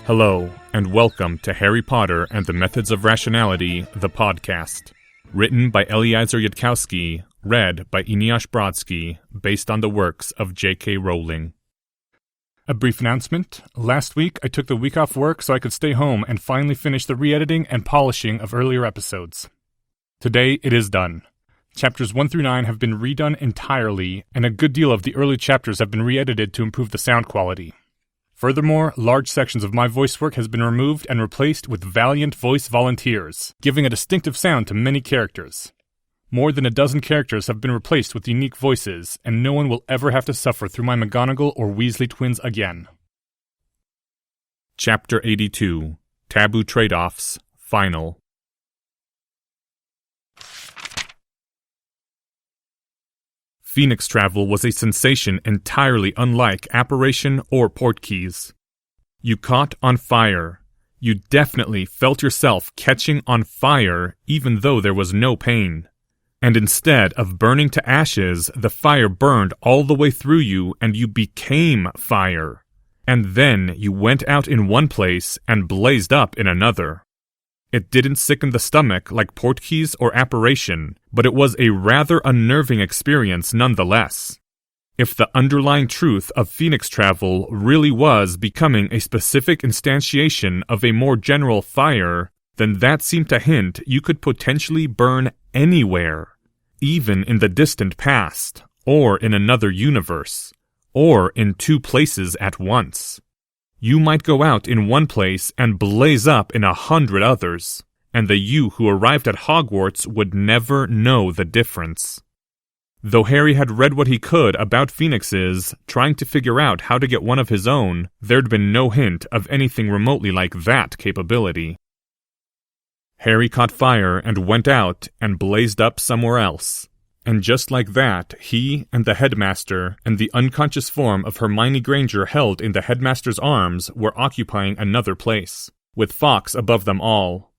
Hello, and welcome to Harry Potter and the Methods of Rationality, the podcast. Written by Eliezer Yudkowsky, read by Eneasz Brodsky, based on the works of J.K. Rowling. A brief announcement. Last week, I took the week off work so I could stay home and finally finish the re-editing and polishing of earlier episodes. Today, it is done. Chapters 1 through 9 have been redone entirely, and a good deal of the early chapters have been re-edited to improve the sound quality. Furthermore, large sections of my voice work has been removed and replaced with valiant voice volunteers, giving a distinctive sound to many characters. More than a dozen characters have been replaced with unique voices, and no one will ever have to suffer through my McGonagall or Weasley twins again. Chapter 82, Taboo Trade-Offs, Final. Phoenix travel was a sensation entirely unlike apparition or portkeys. You caught on fire. You definitely felt yourself catching on fire even though there was no pain. And instead of burning to ashes, the fire burned all the way through you and you became fire. And then you went out in one place and blazed up in another. It didn't sicken the stomach like portkeys or apparition, but it was a rather unnerving experience nonetheless. If the underlying truth of Phoenix travel really was becoming a specific instantiation of a more general fire, then that seemed to hint you could potentially burn anywhere, even in the distant past, or in another universe, or in two places at once. You might go out in one place and blaze up in 100 others, and the you who arrived at Hogwarts would never know the difference. Though Harry had read what he could about phoenixes, trying to figure out how to get one of his own, there'd been no hint of anything remotely like that capability. Harry caught fire and went out and blazed up somewhere else. And just like that, he and the headmaster and the unconscious form of Hermione Granger held in the headmaster's arms were occupying another place, with Fawkes above them all.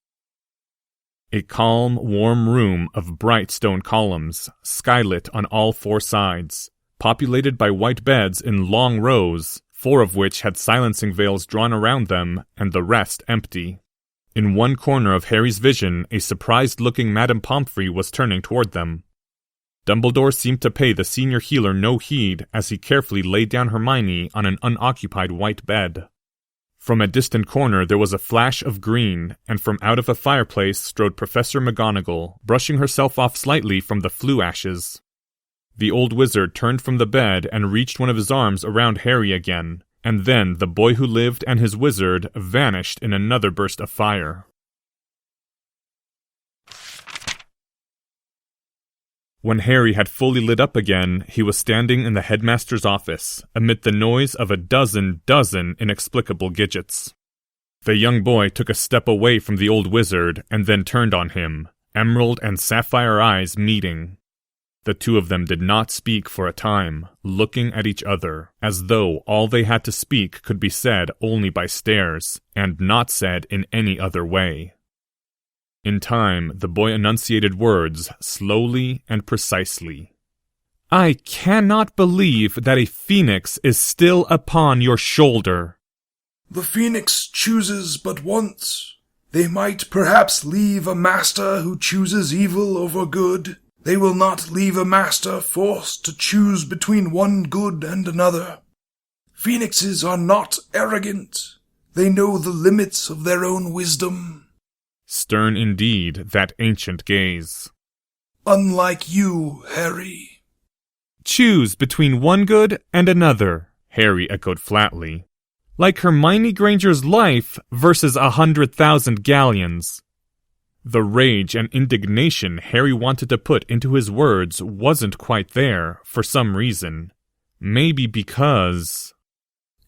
A calm, warm room of bright stone columns, skylit on all four sides, populated by white beds in long rows, 4 of which had silencing veils drawn around them, and the rest empty. In one corner of Harry's vision, a surprised-looking Madame Pomfrey was turning toward them. Dumbledore seemed to pay the senior healer no heed as he carefully laid down Hermione on an unoccupied white bed. From a distant corner there was a flash of green, and from out of a fireplace strode Professor McGonagall, brushing herself off slightly from the flue ashes. The old wizard turned from the bed and reached one of his arms around Harry again, and then the boy who lived and his wizard vanished in another burst of fire. When Harry had fully lit up again, he was standing in the headmaster's office, amid the noise of a dozen inexplicable gadgets. The young boy took a step away from the old wizard and then turned on him, emerald and sapphire eyes meeting. The two of them did not speak for a time, looking at each other, as though all they had to speak could be said only by stares, and not said in any other way. In time, the boy enunciated words slowly and precisely. "I cannot believe that a phoenix is still upon your shoulder." "The phoenix chooses but once. They might perhaps leave a master who chooses evil over good. They will not leave a master forced to choose between one good and another. Phoenixes are not arrogant. They know the limits of their own wisdom." Stern indeed, that ancient gaze. "Unlike you, Harry." "Choose between one good and another," Harry echoed flatly. "Like Hermione Granger's life versus 100,000 galleons." The rage and indignation Harry wanted to put into his words wasn't quite there, for some reason. Maybe because...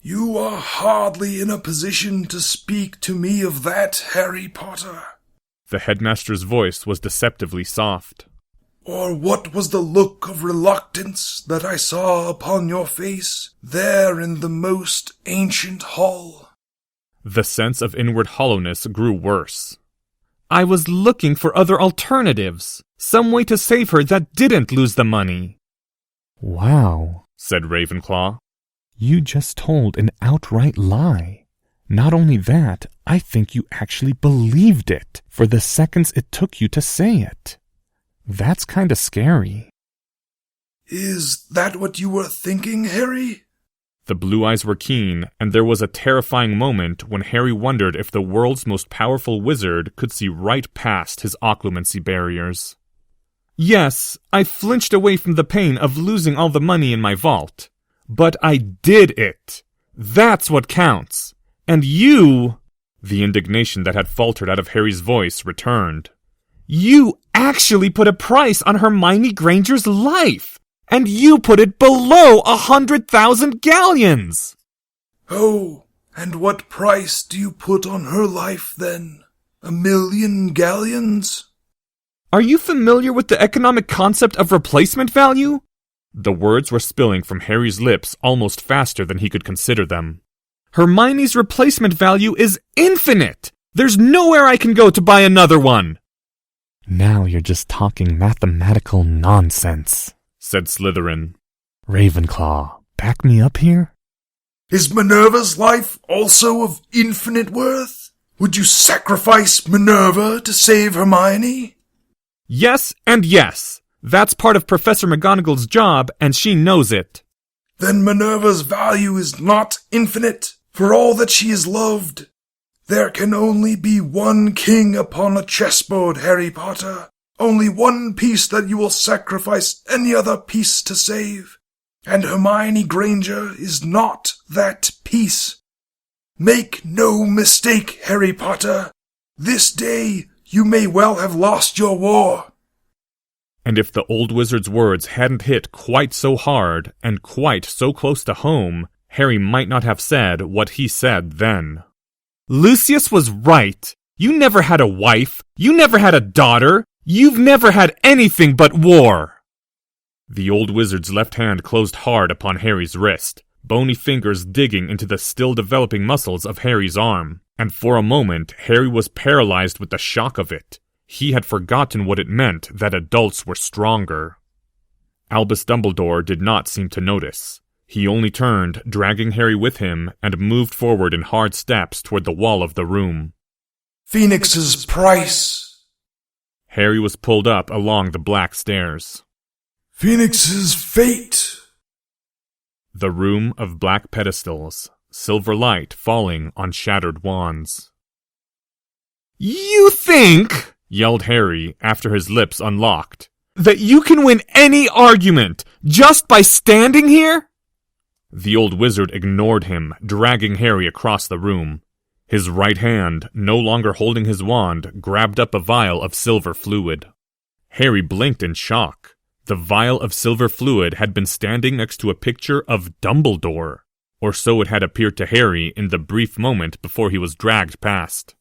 "You are hardly in a position to speak to me of that, Harry Potter." The headmaster's voice was deceptively soft. "Or what was the look of reluctance that I saw upon your face, there in the most ancient hall?" The sense of inward hollowness grew worse. "I was looking for other alternatives, some way to save her that didn't lose the money." "Wow," said Ravenclaw. "You just told an outright lie. Not only that, I think you actually believed it for the seconds it took you to say it. That's kinda scary. Is that what you were thinking, Harry? The blue eyes were keen, and there was a terrifying moment when Harry wondered if the world's most powerful wizard could see right past his occlumency barriers. Yes, I flinched away from the pain of losing all the money in my vault. But I did it. That's what counts. And you... The indignation that had faltered out of Harry's voice returned. You actually put a price on Hermione Granger's life! And you put it below 100,000 galleons! Oh, and what price do you put on her life, then? 1,000,000 galleons? Are you familiar with the economic concept of replacement value? The words were spilling from Harry's lips almost faster than he could consider them. Hermione's replacement value is infinite! There's nowhere I can go to buy another one! Now you're just talking mathematical nonsense, said Slytherin. Ravenclaw, back me up here? Is Minerva's life also of infinite worth? Would you sacrifice Minerva to save Hermione? Yes and yes. That's part of Professor McGonagall's job, and she knows it. Then Minerva's value is not infinite, for all that she is loved. There can only be one king upon a chessboard, Harry Potter. Only one piece that you will sacrifice any other piece to save. And Hermione Granger is not that piece. Make no mistake, Harry Potter. This day you may well have lost your war. And if the old wizard's words hadn't hit quite so hard and quite so close to home, Harry might not have said what he said then. Lucius was right. You never had a wife. You never had a daughter. You've never had anything but war. The old wizard's left hand closed hard upon Harry's wrist, bony fingers digging into the still-developing muscles of Harry's arm, and for a moment Harry was paralyzed with the shock of it. He had forgotten what it meant that adults were stronger. Albus Dumbledore did not seem to notice. He only turned, dragging Harry with him, and moved forward in hard steps toward the wall of the room. Phoenix's price. Harry was pulled up along the black stairs. Phoenix's fate. The room of black pedestals, silver light falling on shattered wands. You think, yelled Harry after his lips unlocked, that you can win any argument just by standing here? The old wizard ignored him, dragging Harry across the room. His right hand, no longer holding his wand, grabbed up a vial of silver fluid. Harry blinked in shock. The vial of silver fluid had been standing next to a picture of Dumbledore, or so it had appeared to Harry in the brief moment before he was dragged past.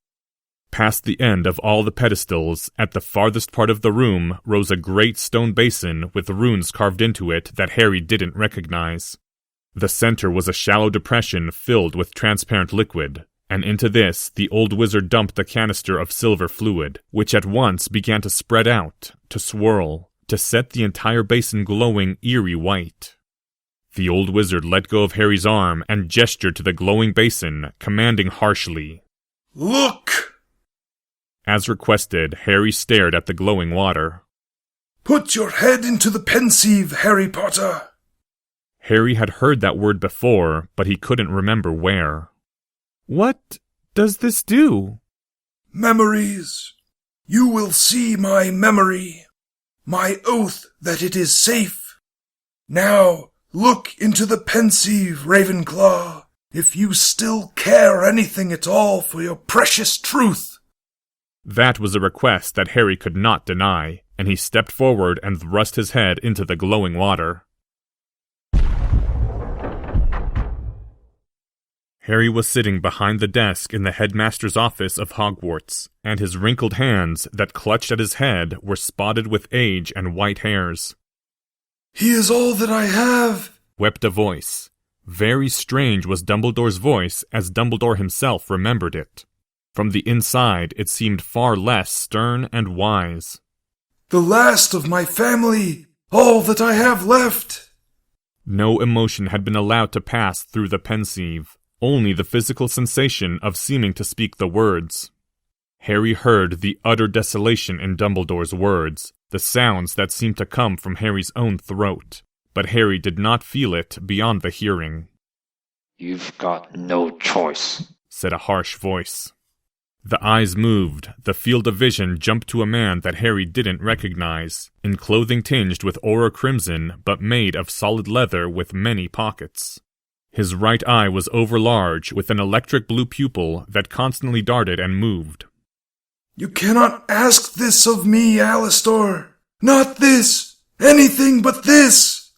Past the end of all the pedestals, at the farthest part of the room, rose a great stone basin with runes carved into it that Harry didn't recognize. The center was a shallow depression filled with transparent liquid, and into this the old wizard dumped the canister of silver fluid, which at once began to spread out, to swirl, to set the entire basin glowing eerie white. The old wizard let go of Harry's arm and gestured to the glowing basin, commanding harshly, Look! As requested, Harry stared at the glowing water. Put your head into the pensieve, Harry Potter. Harry had heard that word before, but he couldn't remember where. What does this do? Memories. You will see my memory. My oath that it is safe. Now, look into the pensieve, Ravenclaw, if you still care anything at all for your precious truth. That was a request that Harry could not deny, and he stepped forward and thrust his head into the glowing water. Harry was sitting behind the desk in the headmaster's office of Hogwarts, and his wrinkled hands that clutched at his head were spotted with age and white hairs. He is all that I have, wept a voice. Very strange was Dumbledore's voice as Dumbledore himself remembered it. From the inside, it seemed far less stern and wise. The last of my family, all that I have left. No emotion had been allowed to pass through the pensieve. only the physical sensation of seeming to speak the words. Harry heard the utter desolation in Dumbledore's words, the sounds that seemed to come from Harry's own throat, but Harry did not feel it beyond the hearing. "You've got no choice," said a harsh voice. The eyes moved, the field of vision jumped to a man that Harry didn't recognize, in clothing tinged with aura crimson but made of solid leather with many pockets. His right eye was overlarge, with an electric blue pupil that constantly darted and moved. "You cannot ask this of me, Alastor. Not this! Anything but this!"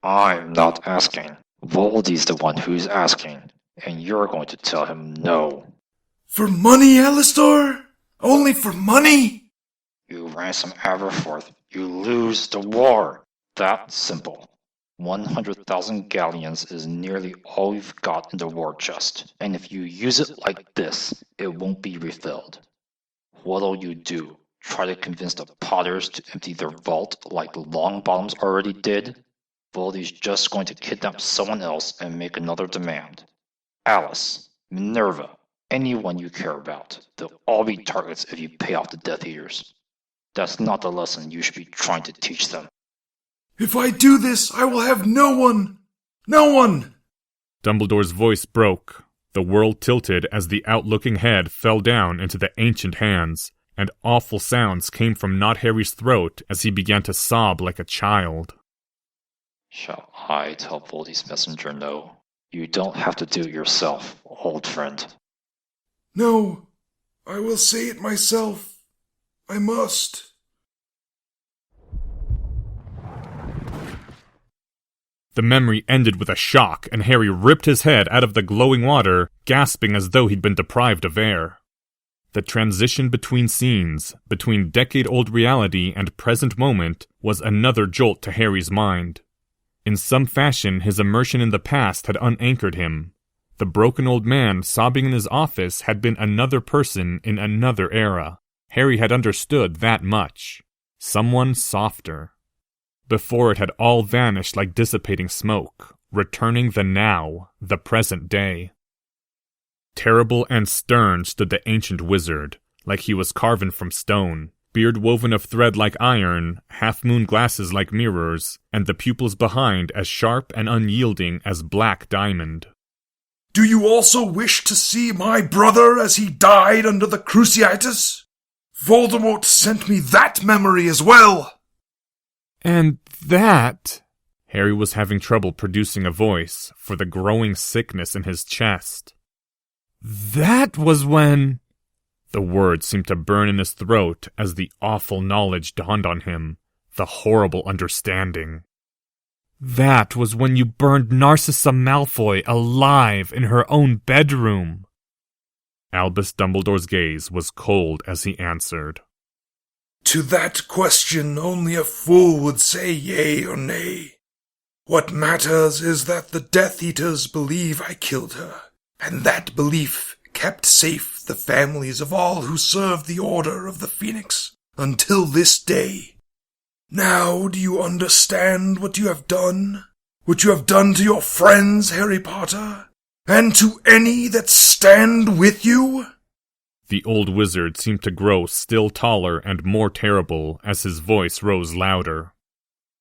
"I'm not asking. Voldy's the one who's asking, and you're going to tell him no." "For money, Alastor? Only for money?" "You ransom Aberforth, you lose the war. That's simple. 100,000 galleons is nearly all you've got in the war chest, and if you use it like this, it won't be refilled. What'll you do? Try to convince the Potters to empty their vault like the Longbottoms already did? Voldy's just going to kidnap someone else and make another demand. Alice, Minerva, anyone you care about, they'll all be targets if you pay off the Death Eaters. That's not the lesson you should be trying to teach them." "If I do this, I will have no one! No one!" Dumbledore's voice broke. The world tilted as the outlooking head fell down into the ancient hands, and awful sounds came from Not Harry's throat as he began to sob like a child. "Shall I tell Voldy's messenger no? You don't have to do it yourself, old friend." "No, I will say it myself. I must." The memory ended with a shock, and Harry ripped his head out of the glowing water, gasping as though he'd been deprived of air. The transition between scenes, between decade-old reality and present moment, was another jolt to Harry's mind. In some fashion, his immersion in the past had unanchored him. The broken old man sobbing in his office had been another person in another era. Harry had understood that much. Someone softer. Before it had all vanished like dissipating smoke, returning the now, the present day. Terrible and stern stood the ancient wizard, like he was carven from stone, beard woven of thread like iron, half-moon glasses like mirrors, and the pupils behind as sharp and unyielding as black diamond. "Do you also wish to see my brother as he died under the Cruciatus? Voldemort sent me that memory as well." And that... Harry was having trouble producing a voice for the growing sickness in his chest. "That was when..." The words seemed to burn in his throat as the awful knowledge dawned on him, the horrible understanding. "That was when you burned Narcissa Malfoy alive in her own bedroom." Albus Dumbledore's gaze was cold as he answered. "To that question only a fool would say yea or nay. What matters is that the Death Eaters believe I killed her, and that belief kept safe the families of all who served the Order of the Phoenix until this day. Now do you understand what you have done? What you have done to your friends, Harry Potter? And to any that stand with you?" The old wizard seemed to grow still taller and more terrible as his voice rose louder.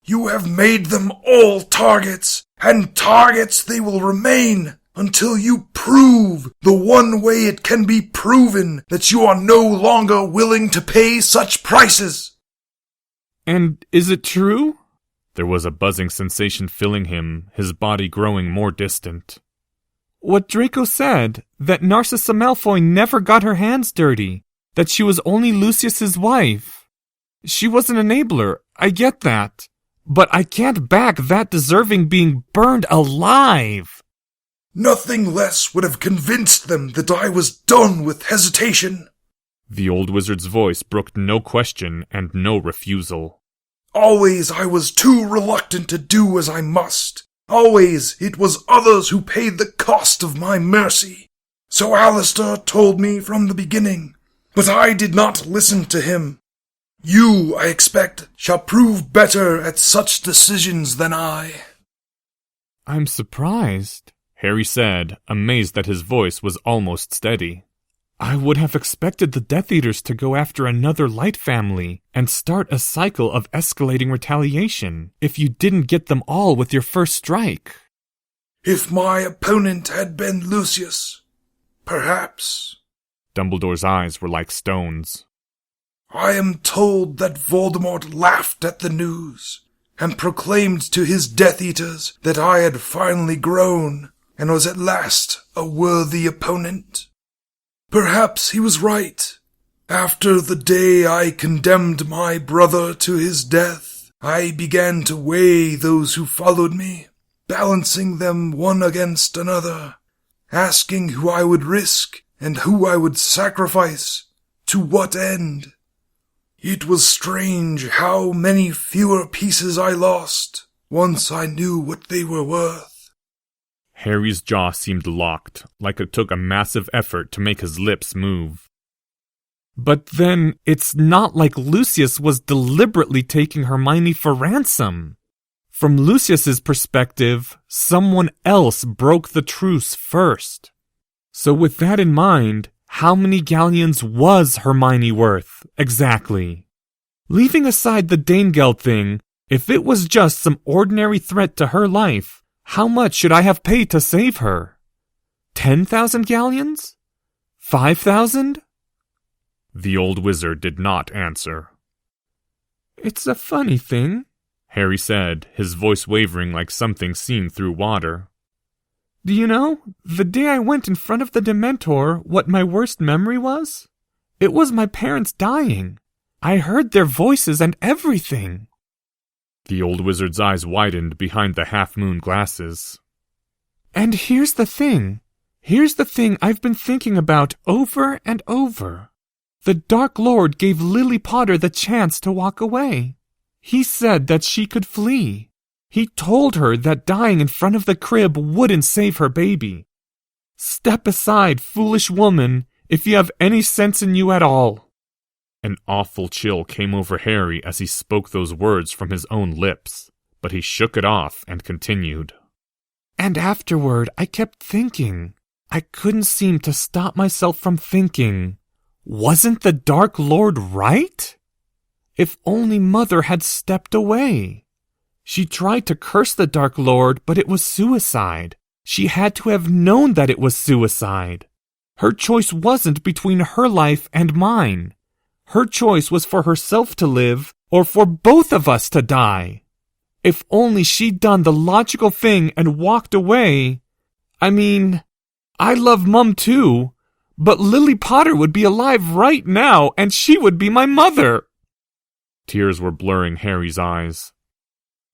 "You have made them all targets, and targets they will remain until you prove the one way it can be proven that you are no longer willing to pay such prices." "And is it true?" There was a buzzing sensation filling him, his body growing more distant. "What Draco said, that Narcissa Malfoy never got her hands dirty, that she was only Lucius's wife. She was an enabler, I get that, but I can't back that deserving being burned alive." "Nothing less would have convinced them that I was done with hesitation." The old wizard's voice brooked no question and no refusal. "Always I was too reluctant to do as I must. Always it was others who paid the cost of my mercy. So Alistair told me from the beginning, but I did not listen to him. You, I expect, shall prove better at such decisions than I." "I'm surprised," Harry said, amazed that his voice was almost steady. I would have expected the Death Eaters to go after another Light family and start a cycle of escalating retaliation if you didn't get them all with your first strike. If my opponent had been Lucius, perhaps. Dumbledore's eyes were like stones. I am told that Voldemort laughed at the news and proclaimed to his Death Eaters that I had finally grown and was at last a worthy opponent. Perhaps he was right. After the day I condemned my brother to his death, I began to weigh those who followed me, balancing them one against another, asking who I would risk and who I would sacrifice, to what end. It was strange how many fewer pieces I lost once I knew what they were worth. Harry's jaw seemed locked, like it took a massive effort to make his lips move. But then, it's not like Lucius was deliberately taking Hermione for ransom. From Lucius's perspective, someone else broke the truce first. So with that in mind, how many galleons was Hermione worth, exactly? Leaving aside the Danegeld thing, if it was just some ordinary threat to her life, how much should I have paid to save her? 10,000 galleons? 5,000? The old wizard did not answer. It's a funny thing, Harry said, his voice wavering like something seen through water. Do you know, the day I went in front of the Dementor, what my worst memory was? It was my parents dying. I heard their voices and everything. The old wizard's eyes widened behind the half-moon glasses. And here's the thing I've been thinking about over and over. The Dark Lord gave Lily Potter the chance to walk away. He said that she could flee. He told her that dying in front of the crib wouldn't save her baby. Step aside, foolish woman, if you have any sense in you at all. An awful chill came over Harry as he spoke those words from his own lips, but he shook it off and continued. And afterward, I kept thinking. I couldn't seem to stop myself from thinking. Wasn't the Dark Lord right? If only Mother had stepped away. She tried to curse the Dark Lord, but it was suicide. She had to have known that it was suicide. Her choice wasn't between her life and mine. Her choice was for herself to live, or for both of us to die. If only she'd done the logical thing and walked away. I mean, I love Mum too, but Lily Potter would be alive right now, and she would be my mother. Tears were blurring Harry's eyes.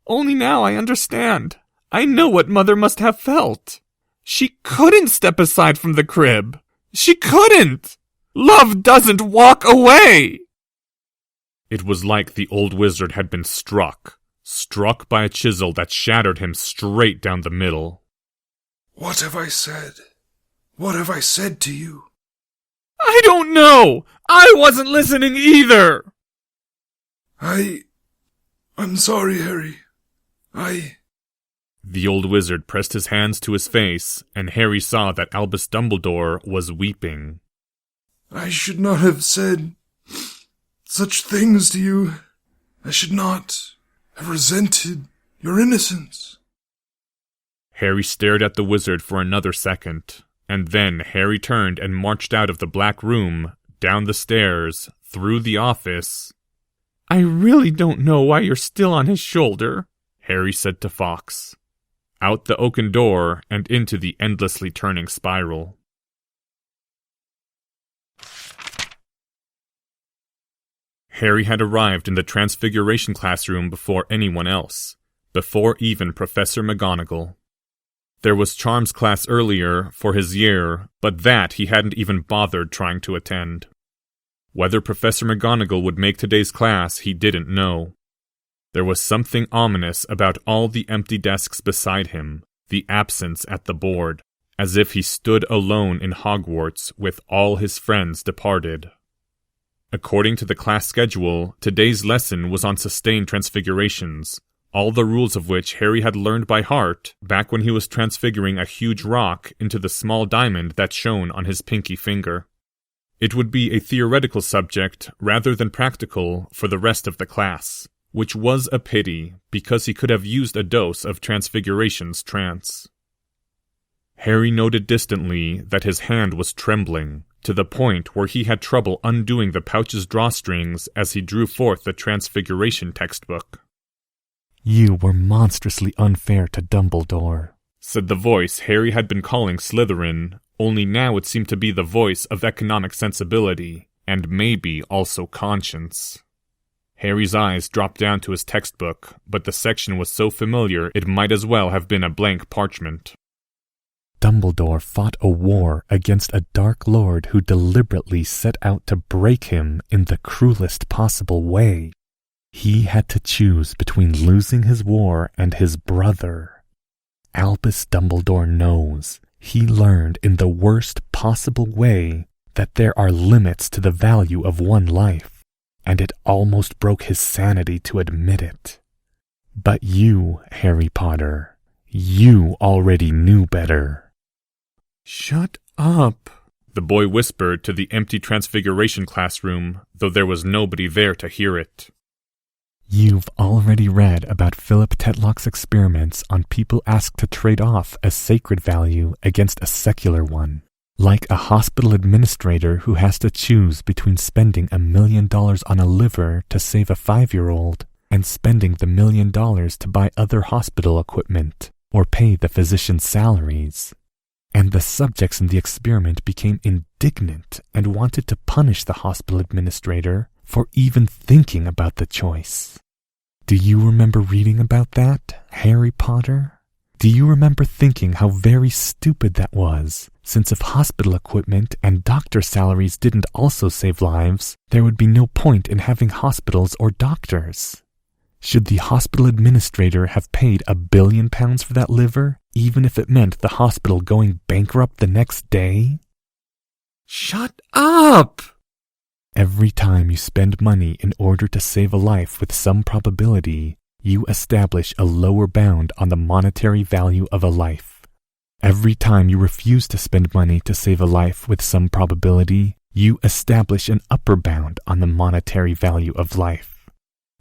Only now I understand. I know what Mother must have felt. She couldn't step aside from the crib. She couldn't! Love doesn't walk away! It was like the old wizard had been struck by a chisel that shattered him straight down the middle. What have I said? What have I said to you? I don't know! I wasn't listening either! I'm sorry, Harry. The old wizard pressed his hands to his face, and Harry saw that Albus Dumbledore was weeping. I should not have said such things to you. I should not have resented your innocence. Harry stared at the wizard for another second, and then Harry turned and marched out of the black room, down the stairs, through the office. I really don't know why you're still on his shoulder, Harry said to Fawkes. Out the oaken door and into the endlessly turning spiral. Harry had arrived in the Transfiguration classroom before anyone else, before even Professor McGonagall. There was Charms class earlier, for his year, but that he hadn't even bothered trying to attend. Whether Professor McGonagall would make today's class, he didn't know. There was something ominous about all the empty desks beside him, the absence at the board, as if he stood alone in Hogwarts with all his friends departed. According to the class schedule, today's lesson was on sustained transfigurations, all the rules of which Harry had learned by heart back when he was transfiguring a huge rock into the small diamond that shone on his pinky finger. It would be a theoretical subject rather than practical for the rest of the class, which was a pity because he could have used a dose of Transfiguration's trance. Harry noted distantly that his hand was trembling, to the point where he had trouble undoing the pouch's drawstrings as he drew forth the Transfiguration textbook. "You were monstrously unfair to Dumbledore," said the voice Harry had been calling Slytherin, only now it seemed to be the voice of economic sensibility, and maybe also conscience. Harry's eyes dropped down to his textbook, but the section was so familiar it might as well have been a blank parchment. "Dumbledore fought a war against a Dark Lord who deliberately set out to break him in the cruelest possible way. He had to choose between losing his war and his brother. Albus Dumbledore knows, he learned in the worst possible way, that there are limits to the value of one life, and it almost broke his sanity to admit it. But you, Harry Potter, you already knew better." "Shut up," the boy whispered to the empty Transfiguration classroom, though there was nobody there to hear it. "You've already read about Philip Tetlock's experiments on people asked to trade off a sacred value against a secular one, like a hospital administrator who has to choose between spending $1 million on a liver to save a 5-year-old and spending the $1 million to buy other hospital equipment or pay the physician's salaries. And the subjects in the experiment became indignant and wanted to punish the hospital administrator for even thinking about the choice. Do you remember reading about that, Harry Potter? Do you remember thinking how very stupid that was, since if hospital equipment and doctor salaries didn't also save lives, there would be no point in having hospitals or doctors? Should the hospital administrator have paid £1 billion for that liver, even if it meant the hospital going bankrupt the next day? "Shut up!" Every time you spend money in order to save a life with some probability, you establish a lower bound on the monetary value of a life. Every time you refuse to spend money to save a life with some probability, you establish an upper bound on the monetary value of life.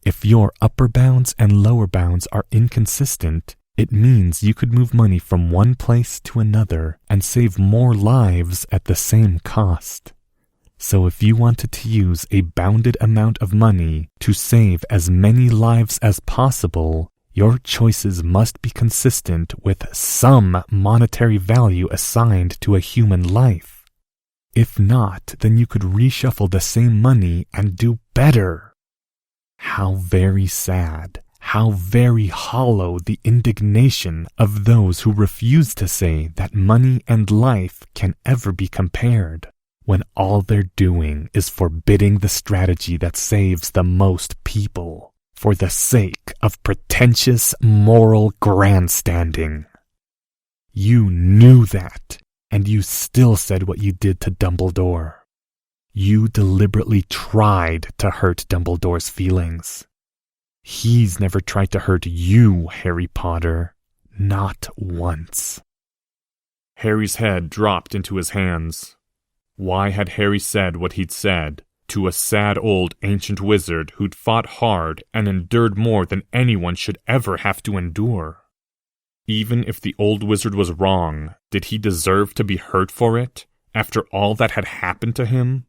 If your upper bounds and lower bounds are inconsistent, it means you could move money from one place to another and save more lives at the same cost. So if you wanted to use a bounded amount of money to save as many lives as possible, your choices must be consistent with some monetary value assigned to a human life. If not, then you could reshuffle the same money and do better. How very sad, how very hollow the indignation of those who refuse to say that money and life can ever be compared, when all they're doing is forbidding the strategy that saves the most people for the sake of pretentious moral grandstanding. You knew that, and you still said what you did to Dumbledore. You deliberately tried to hurt Dumbledore's feelings. He's never tried to hurt you, Harry Potter. Not once. Harry's head dropped into his hands. Why had Harry said what he'd said to a sad old ancient wizard who'd fought hard and endured more than anyone should ever have to endure? Even if the old wizard was wrong, did he deserve to be hurt for it, after all that had happened to him?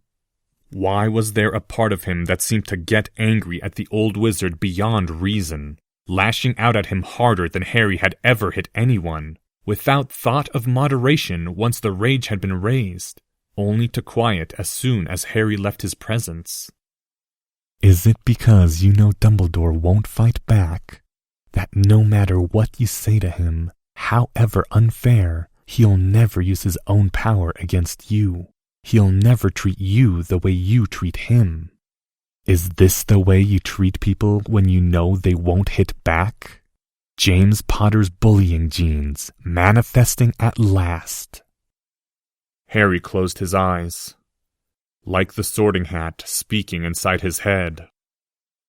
Why was there a part of him that seemed to get angry at the old wizard beyond reason, lashing out at him harder than Harry had ever hit anyone, without thought of moderation once the rage had been raised, only to quiet as soon as Harry left his presence? Is it because you know Dumbledore won't fight back, that no matter what you say to him, however unfair, he'll never use his own power against you? He'll never treat you the way you treat him. Is this the way you treat people when you know they won't hit back? James Potter's bullying genes manifesting at last. Harry closed his eyes. Like the Sorting Hat speaking inside his head.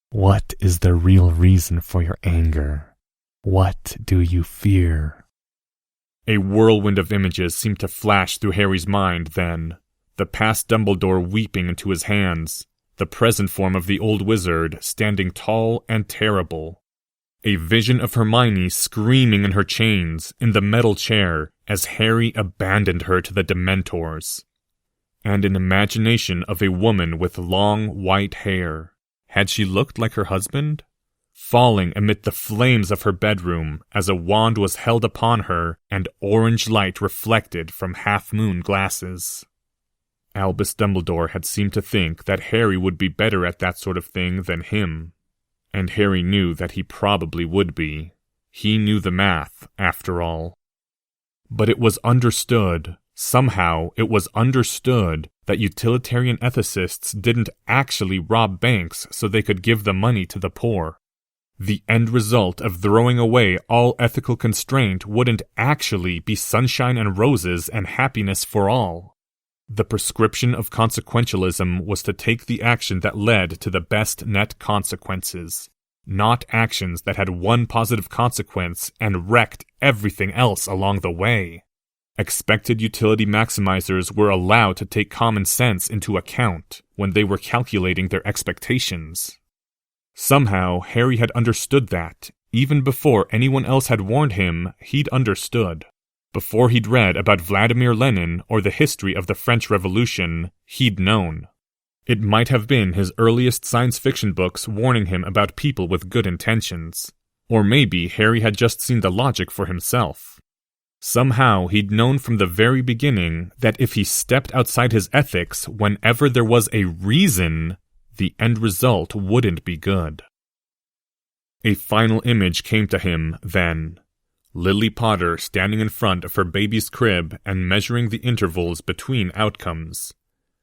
What is the real reason for your anger? What do you fear? A whirlwind of images seemed to flash through Harry's mind then. The past Dumbledore weeping into his hands, the present form of the old wizard standing tall and terrible. A vision of Hermione screaming in her chains in the metal chair as Harry abandoned her to the Dementors. And an imagination of a woman with long white hair. Had she looked like her husband? Falling amid the flames of her bedroom as a wand was held upon her and orange light reflected from half-moon glasses. Albus Dumbledore had seemed to think that Harry would be better at that sort of thing than him. And Harry knew that he probably would be. He knew the math, after all. But it was understood, somehow it was understood, that utilitarian ethicists didn't actually rob banks so they could give the money to the poor. The end result of throwing away all ethical constraint wouldn't actually be sunshine and roses and happiness for all. The prescription of consequentialism was to take the action that led to the best net consequences, not actions that had one positive consequence and wrecked everything else along the way. Expected utility maximizers were allowed to take common sense into account when they were calculating their expectations. Somehow, Harry had understood that. Even before anyone else had warned him, he'd understood. Before he'd read about Vladimir Lenin or the history of the French Revolution, he'd known. It might have been his earliest science fiction books warning him about people with good intentions. Or maybe Harry had just seen the logic for himself. Somehow he'd known from the very beginning that if he stepped outside his ethics whenever there was a reason, the end result wouldn't be good. A final image came to him then. Lily Potter standing in front of her baby's crib and measuring the intervals between outcomes.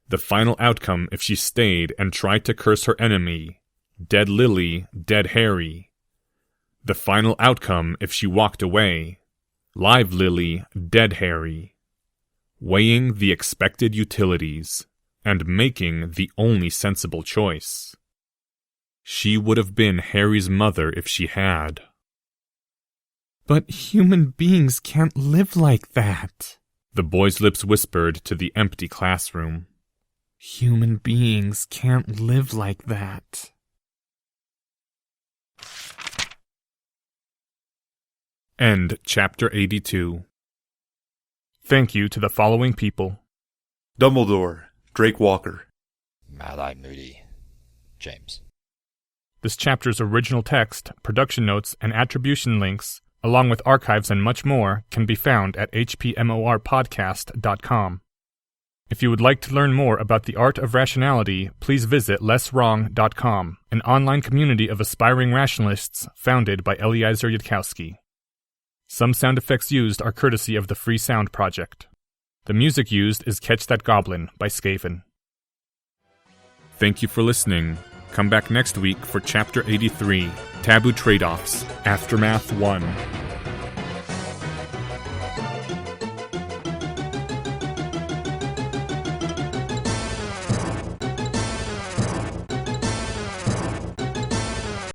The final outcome if she stayed and tried to curse her enemy. Dead Lily, dead Harry. The final outcome if she walked away. Live Lily, dead Harry. Weighing the expected utilities, and making the only sensible choice. She would have been Harry's mother if she had. But human beings can't live like that, the boy's lips whispered to the empty classroom. Human beings can't live like that. End Chapter 82. Thank you to the following people: Dumbledore, Drake Walker. Mad-Eye Moody, James. This chapter's original text, production notes, and attribution links, along with archives and much more, can be found at hpmorpodcast.com. If you would like to learn more about the art of rationality, please visit lesswrong.com, an online community of aspiring rationalists founded by Eliezer Yudkowsky. Some sound effects used are courtesy of the Free Sound Project. The music used is Catch That Goblin by Skaven. Thank you for listening. Come back next week for Chapter 83, Taboo Trade-Offs, Aftermath 1.